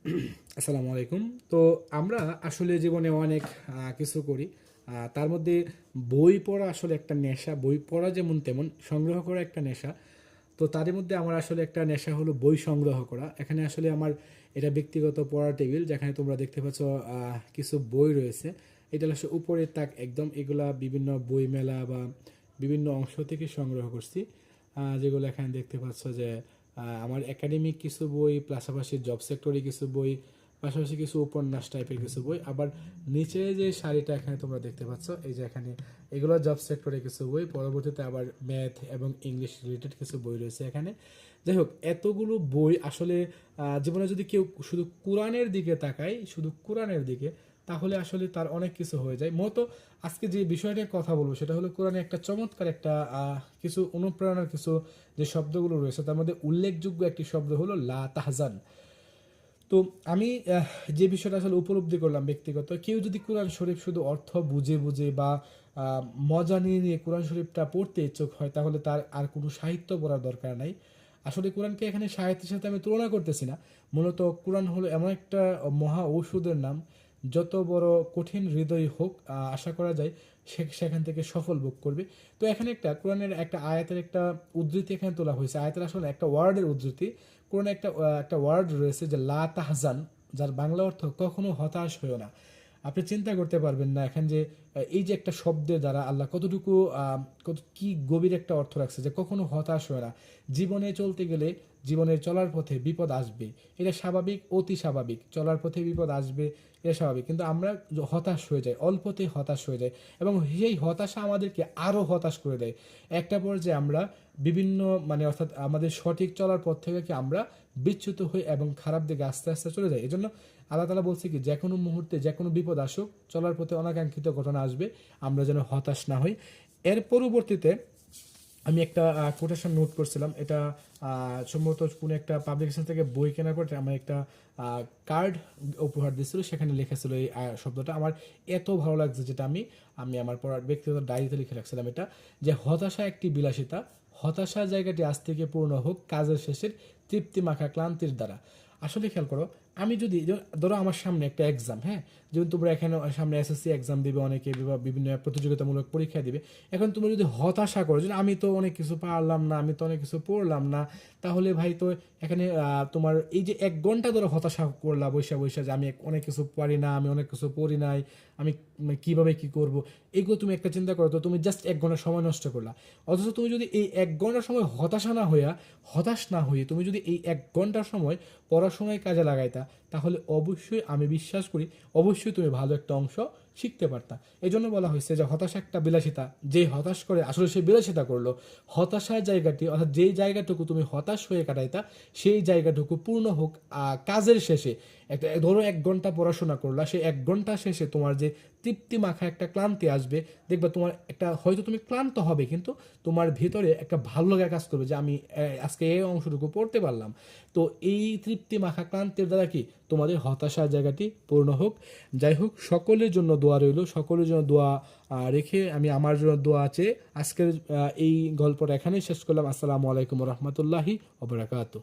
আসসালামু আলাইকুম। তো আমরা আসলে জীবনে অনেক কিছু করি। তার মধ্যে বই পড়া আসলে একটা নেশা। বই পড়া যেমন তেমন সংগ্রহ করা একটা নেশা। তো তারই মধ্যে আমার আসলে একটা নেশা হলো বই সংগ্রহ করা। এখানে আসলে আমার এটা ব্যক্তিগত পড়ার টেবিল, যেখানে তোমরা দেখতে পাচ্ছ কিছু বই রয়েছে। এটা হচ্ছে উপরের তাক একদম, এগুলা বিভিন্ন বই মেলা বা বিভিন্ন অংশ থেকে সংগ্রহ করছি। যেগুলো এখানে দেখতে পাচ্ছ যে আমার একাডেমিক কিছু বই, পাশাপাশি জব সেক্টরে কিছু বই, পাশাপাশি কিছু উপন্যাস টাইপের কিছু বই। আবার নিচে যে শাড়িটা এখানে তোমরা দেখতে পাচ্ছ, এই যে এখানে এগুলো জব সেক্টরে কিছু বই, পরবর্তীতে আবার ম্যাথ এবং ইংলিশ রিলেটেড কিছু বই রয়েছে এখানে। যাই হোক, এতগুলো বই আসলে জীবনে যদি কেউ শুধু কোরআনের দিকে তাকায়, শুধু কোরআনের দিকে, তাহলে আসলে তার অনেক কিছু হয়ে যায়। মতো আজকে যে বিষয়টা কথা বলবো সেটা হলো কোরআনে একটা চমৎকার একটা কিছু অনুপ্রেরণার কিছু যে শব্দগুলো রয়েছে, তার মধ্যে উল্লেখযোগ্য একটি শব্দ হলো লা তাহজান। তো আমি যে বিষয়টা আসলে উপলব্ধি করলাম ব্যক্তিগত, কেউ যদি কোরআন শরীফ শুধু অর্থ বুঝে বুঝে বা আহ, মজা নিয়ে নিয়ে কোরআন শরীফটা পড়তে ইচ্ছুক হয়, তাহলে তার আর কোনো সাহিত্য পড়ার দরকার নাই। আসলে কোরআনকে এখানে সাহিত্যের সাথে আমি তুলনা করতেছি না। মূলত কোরআন হলো এমন একটা মহা ঔষধের নাম, যত বড় কঠিন হৃদয় হোক, আশা করা যায় সেখান থেকে সফল ভোগ করবে। তো এখানে একটা কোরআনের একটা আয়াতের একটা উদ্ধৃতি এখানে তোলা হয়েছে। আয়াতের আসলে একটা ওয়ার্ডের উদ্ধৃতি। কোরআনে একটা ওয়ার্ড রয়েছে যে লা তাহজান, যার বাংলা অর্থ কখনো হতাশ হয়েও না। আপনি চিন্তা করতে পারবেন না এখন যে এই যে একটা শব্দের দ্বারা আল্লাহ কতটুকু কত কি গভীর একটা অর্থ রাখছে, যে কখনো হতাশ হয় না। জীবনে চলতে গেলে, জীবনের চলার পথে বিপদ আসবে, এটা স্বাভাবিক, অতি স্বাভাবিক। চলার পথে বিপদ আসবে, এটা স্বাভাবিক। কিন্তু আমরা হতাশ হয়ে যাই, অল্পতেই হতাশ হয়ে যাই, এবং সেই হতাশা আমাদেরকে আরও হতাশ করে দেয়। একটা পর্যায়ে আমরা বিভিন্ন মানে অর্থাৎ আমাদের সঠিক চলার পথ থেকে কি আমরা বিচ্যুত হই এবং খারাপ দিকে আস্তে আস্তে চলে যাই। এজন্য আল্লাহ তালা বলছে কি, যে কোনো মুহূর্তে যে কোনো বিপদ আসুক, চলার পথে অনাকাঙ্ক্ষিত ঘটনা আসবে, আমরা যেন হতাশ না হই। এর পরবর্তীতে আমি একটা কোটেশন নোট করছিলাম। এটা সম্ভবত কোনো একটা পাবলিকেশন থেকে বই কেনার পর আমার একটা কার্ড উপহার দিয়েছিল, সেখানে লেখা ছিল এই শব্দটা। আমার এত ভালো লাগছে, যেটা আমি আমি আমার পড়ার ব্যক্তিগত ডায়েরিতে লিখে রাখছিলাম এটা, যে হতাশা একটি বিলাসিতা, হতাশা জায়গাটি আজ থেকে পূর্ণ হোক কাজের শেষের তৃপ্তি মাখা ক্লান্তির দ্বারা। আসলে খেয়াল করো, আমি যদি ধরো আমার সামনে একটা এক্সাম, হ্যাঁ, যেমন তোমরা এখানে সামনে এসএসসি এক্সাম দিবে অনেকে, বা বিভিন্ন প্রতিযোগিতামূলক পরীক্ষা দিবে। এখন তুমি যদি হতাশা করো যে আমি তো অনেক কিছু পারলাম না, আমি তো অনেক কিছু পড়লাম না, তাহলে ভাই তো এখানে তোমার এই যে 1 ঘন্টা ধরে হতাশা করলা বৈশা বৈশা, যে আমি অনেক কিছু পারি না, আমি অনেক কিছু পড়ি নাই, আমি কিভাবে কি করব, এগুলো তুমি একটা চিন্তা করো, তো তুমি জাস্ট 1 ঘন্টা সময় নষ্ট করলা। অথচ তুমি যদি এই 1 ঘন্টার সময় হতাশ না হয়ে তুমি যদি এই 1 ঘন্টার সময় পড়াশোনায় কাজে লাগাইতা, তাহলে অবশ্যই আমি বিশ্বাস করি, অবশ্যই তুমি ভালো একটা অংশ শিখতে পারতা। এই জন্য বলা হয়েছে যে হতাশা একটা বিলাসিতা, যে হতাশ করে আসলে সে বিলাসিতা করলো। হতাশার জায়গাটি, অর্থাৎ যেই জায়গাটুকু তুমি হতাশ হয়ে কাটাইতা, সেই জায়গাটুকু পূর্ণ হোক কাজের শেষে। একটা ধরো 1 ঘন্টা পড়াশোনা করলা, সেই 1 ঘন্টা শেষে তোমার যে তৃপ্তি মাখা একটা ক্লান্তি আসবে, দেখবা তোমার একটা, হয়তো তুমি ক্লান্ত হবে, কিন্তু তোমার ভিতরে একটা ভালো লাগা কাজ করবে, যে আমি আজকে এই অংশটুকু পড়তে পারলাম। তো এই তৃপ্তি মাখা ক্লান্তির দ্বারা কি তোমাদের হতাশার জায়গাটি পূর্ণ হোক। যাই হোক, সকলের জন্য দোয়া রইল, সকলের জন্য দোয়া রেখে আমি আমার জন্য দোয়া আছে। আজকের এই গল্পটা এখানেই শেষ করলাম। আসসালামু আলাইকুম রহমতুল্লাহি ওবরাকাতু।